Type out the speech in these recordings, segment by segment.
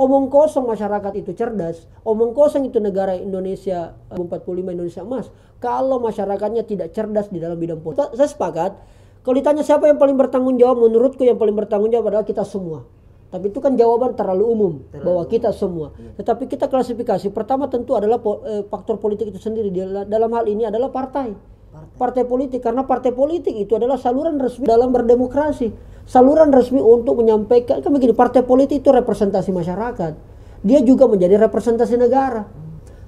Omong kosong masyarakat itu cerdas, omong kosong itu negara Indonesia 45 Indonesia emas. Kalau masyarakatnya tidak cerdas di dalam bidang politik. Saya sepakat. Kalau ditanya siapa yang paling bertanggung jawab, menurutku yang paling bertanggung jawab adalah kita semua. Tapi itu kan jawaban terlalu umum, bahwa kita semua. Tetapi kita klasifikasi, pertama tentu adalah faktor politik itu sendiri. Dalam hal ini adalah partai politik. Karena partai politik itu adalah saluran resmi dalam berdemokrasi. Saluran resmi untuk menyampaikan, kan begini, partai politik itu representasi masyarakat. Dia juga menjadi representasi negara.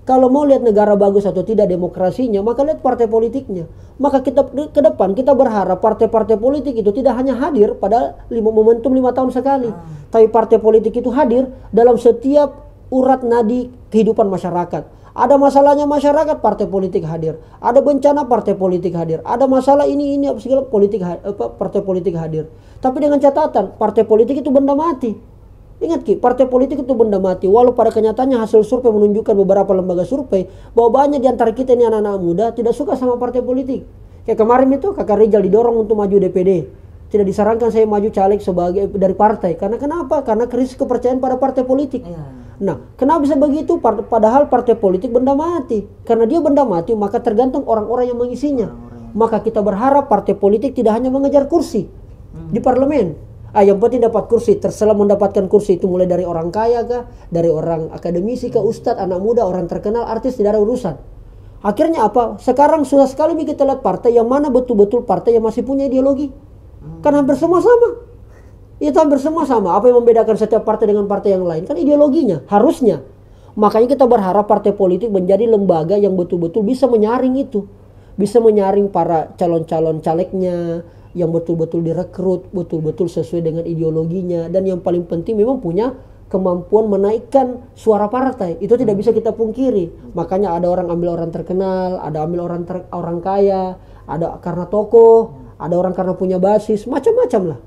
Kalau mau lihat negara bagus atau tidak demokrasinya, maka lihat partai politiknya. Maka kita ke depan kita berharap partai-partai politik itu tidak hanya hadir pada momentum 5 tahun sekali, tapi partai politik itu hadir dalam setiap urat nadi kehidupan masyarakat. Ada masalahnya masyarakat, partai politik hadir. Ada bencana, partai politik hadir. Ada masalah ini segala partai politik hadir. Tapi dengan catatan, partai politik itu benda mati. Ingat Ki, partai politik itu benda mati. Walau pada kenyataannya hasil survei menunjukkan beberapa lembaga survei bahwa banyak di antara kita ini anak-anak muda tidak suka sama partai politik. Kayak kemarin itu Kakak Rizal didorong untuk maju DPD. Tidak disarankan saya maju caleg sebagai dari partai. Karena kenapa? Karena krisis kepercayaan pada partai politik. Nah, kenapa bisa begitu? Padahal partai politik benda mati. Karena dia benda mati, maka tergantung orang-orang yang mengisinya. Maka kita berharap partai politik tidak hanya mengejar kursi di parlemen. Yang penting dapat kursi, terserah mendapatkan kursi itu mulai dari orang kaya kah, dari orang akademisi kah, ustadz, anak muda, orang terkenal, artis, tidak ada urusan. Akhirnya apa? Sekarang sudah sekali kita lihat partai yang mana betul-betul partai yang masih punya ideologi. Kan hampir semua sama. Itu hampir semua sama. Apa yang membedakan setiap partai dengan partai yang lain? Kan ideologinya, harusnya. Makanya kita berharap partai politik menjadi lembaga yang betul-betul bisa menyaring itu. Bisa menyaring para calon-calon calegnya, yang betul-betul direkrut, betul-betul sesuai dengan ideologinya, dan yang paling penting memang punya kemampuan menaikkan suara partai. Itu tidak bisa kita pungkiri. Makanya ada orang ambil orang terkenal, ada ambil orang kaya, ada karena tokoh, ada orang karena punya basis, macam-macam lah.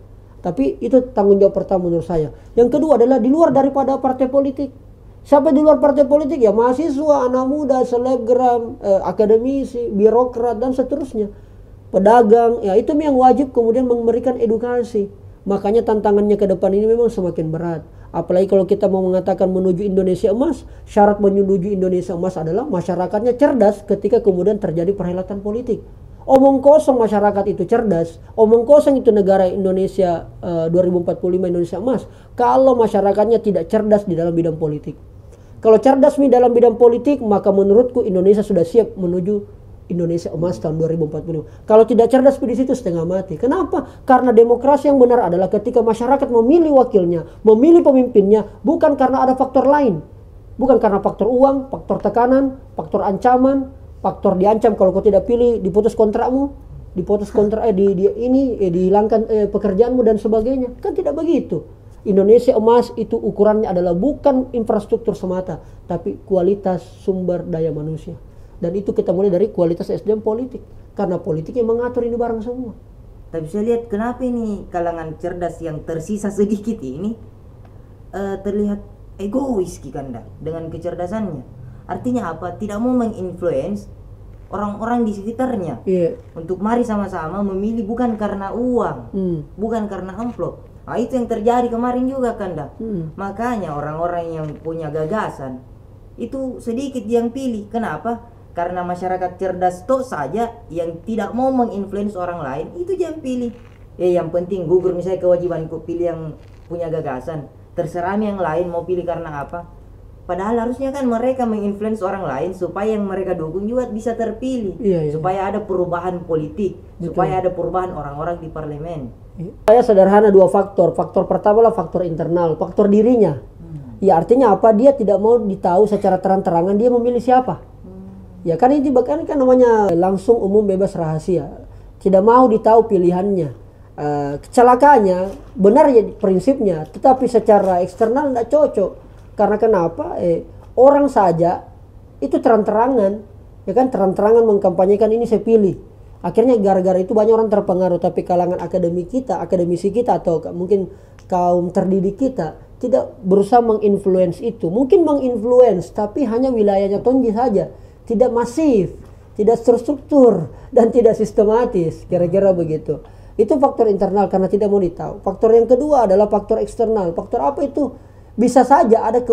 Tapi itu tanggung jawab pertama menurut saya. Yang kedua adalah di luar daripada partai politik. Siapa di luar partai politik? Ya mahasiswa, anak muda, selebgram, akademisi, birokrat, dan seterusnya. Pedagang, ya itu yang wajib kemudian memberikan edukasi. Makanya tantangannya ke depan ini memang semakin berat. Apalagi kalau kita mau mengatakan menuju Indonesia emas, syarat menuju Indonesia emas adalah masyarakatnya cerdas ketika kemudian terjadi perhelatan politik. Omong kosong masyarakat itu cerdas, omong kosong itu negara Indonesia 2045 Indonesia emas. Kalau masyarakatnya tidak cerdas di dalam bidang politik. Kalau cerdas di dalam bidang politik, maka menurutku Indonesia sudah siap menuju Indonesia emas tahun 2045. Kalau tidak cerdas di situ setengah mati. Kenapa? Karena demokrasi yang benar adalah ketika masyarakat memilih wakilnya, memilih pemimpinnya, bukan karena ada faktor lain. Bukan karena faktor uang, faktor tekanan, faktor ancaman, faktor diancam kalau kau tidak pilih diputus kontrakmu, diputus kontrak dihilangkan pekerjaanmu dan sebagainya. Kan tidak begitu. Indonesia emas itu ukurannya adalah bukan infrastruktur semata, tapi kualitas sumber daya manusia. Dan itu kita mulai dari kualitas SDM politik. Karena politik yang mengatur ini barang semua. Tapi saya lihat kenapa ini kalangan cerdas yang tersisa sedikit ini terlihat egois Kanda dengan kecerdasannya. Artinya apa? Tidak mau menginfluence orang-orang di sekitarnya. Untuk mari sama-sama memilih bukan karena uang, bukan karena amplop. Nah, itu yang terjadi kemarin juga Kanda. Makanya orang-orang yang punya gagasan itu sedikit yang pilih. Kenapa? Karena masyarakat cerdas toh saja yang tidak mau menginfluence orang lain itu jangan pilih. Yang penting gugur misalnya kewajibanku pilih yang punya gagasan. Terserah yang lain mau pilih karena apa. Padahal harusnya kan mereka menginfluence orang lain supaya yang mereka dukung juga bisa terpilih. Supaya ada perubahan politik, supaya ada perubahan orang-orang di parlemen. Saya sederhana dua faktor. Faktor pertama adalah faktor internal, faktor dirinya. Ya artinya apa? Dia tidak mau ditahu secara terang-terangan dia memilih siapa. Ya kan ini bahkan kan namanya langsung umum bebas rahasia. Tidak mau ditahu pilihannya. Kecelakaannya benar ya prinsipnya, tetapi secara eksternal tidak cocok. Karena kenapa? Orang saja itu terang-terangan, ya kan terang-terangan mengkampanyekan ini saya pilih. Akhirnya gara-gara itu banyak orang terpengaruh. Tapi kalangan akademisi kita atau mungkin kaum terdidik kita tidak berusaha menginfluence itu. Mungkin menginfluence tapi hanya wilayahnya tonji saja. Tidak masif, tidak terstruktur, dan tidak sistematis, kira-kira begitu. Itu faktor internal karena tidak mau ditahu. Faktor yang kedua adalah faktor eksternal. Faktor apa itu? bisa saja ada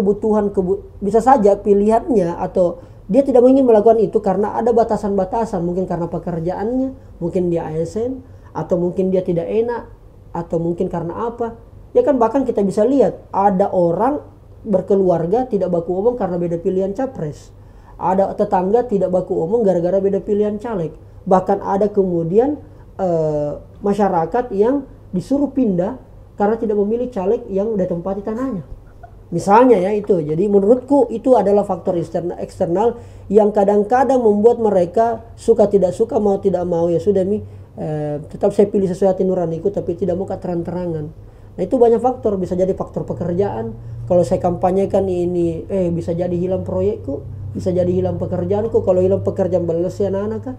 bisa saja pilihannya atau dia tidak ingin melakukan itu karena ada batasan-batasan, mungkin karena pekerjaannya, mungkin dia ASN, atau mungkin dia tidak enak, atau mungkin karena apa. Ya kan, bahkan kita bisa lihat ada orang berkeluarga tidak baku omong karena beda pilihan capres. Ada tetangga tidak baku omong gara-gara beda pilihan caleg. Bahkan ada kemudian masyarakat yang disuruh pindah karena tidak memilih caleg yang udah tempati tanahnya. Misalnya ya itu. Jadi menurutku itu adalah faktor eksternal yang kadang-kadang membuat mereka suka tidak suka, mau tidak mau, ya sudah tetap saya pilih sesuai hati nuraniku, tapi tidak mau terang-terangan. Nah itu banyak faktor, bisa jadi faktor pekerjaan. Kalau saya kampanyekan ini, bisa jadi hilang proyekku, bisa jadi hilang pekerjaanku. Kalau hilang pekerjaan balas anak-anak kan,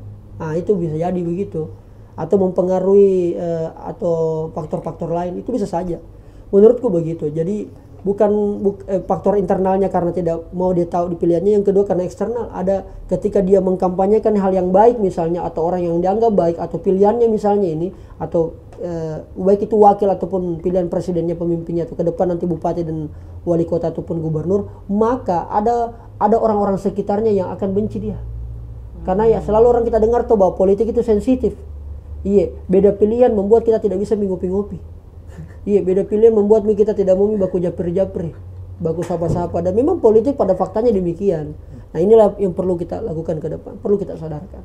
itu bisa jadi begitu. Atau mempengaruhi atau faktor-faktor lain, itu bisa saja. Menurutku begitu. Jadi bukan faktor internalnya karena tidak mau dia tahu di pilihannya. Yang kedua karena eksternal, ada ketika dia mengkampanyekan hal yang baik misalnya, atau orang yang dianggap baik, atau pilihannya misalnya ini, atau baik itu wakil ataupun pilihan presidennya, pemimpinnya, atau ke depan nanti bupati dan wali kota ataupun gubernur, maka ada orang-orang sekitarnya yang akan benci dia. Karena ya selalu orang kita dengar tuh bahwa politik itu sensitif. Iya, beda pilihan membuat kita tidak bisa ngopi-ngopi. Iya, beda pilihan membuat kita tidak mau baku japri-japri, baku sapa-sapa. Dan memang politik pada faktanya demikian. Nah inilah yang perlu kita lakukan ke depan, perlu kita sadarkan.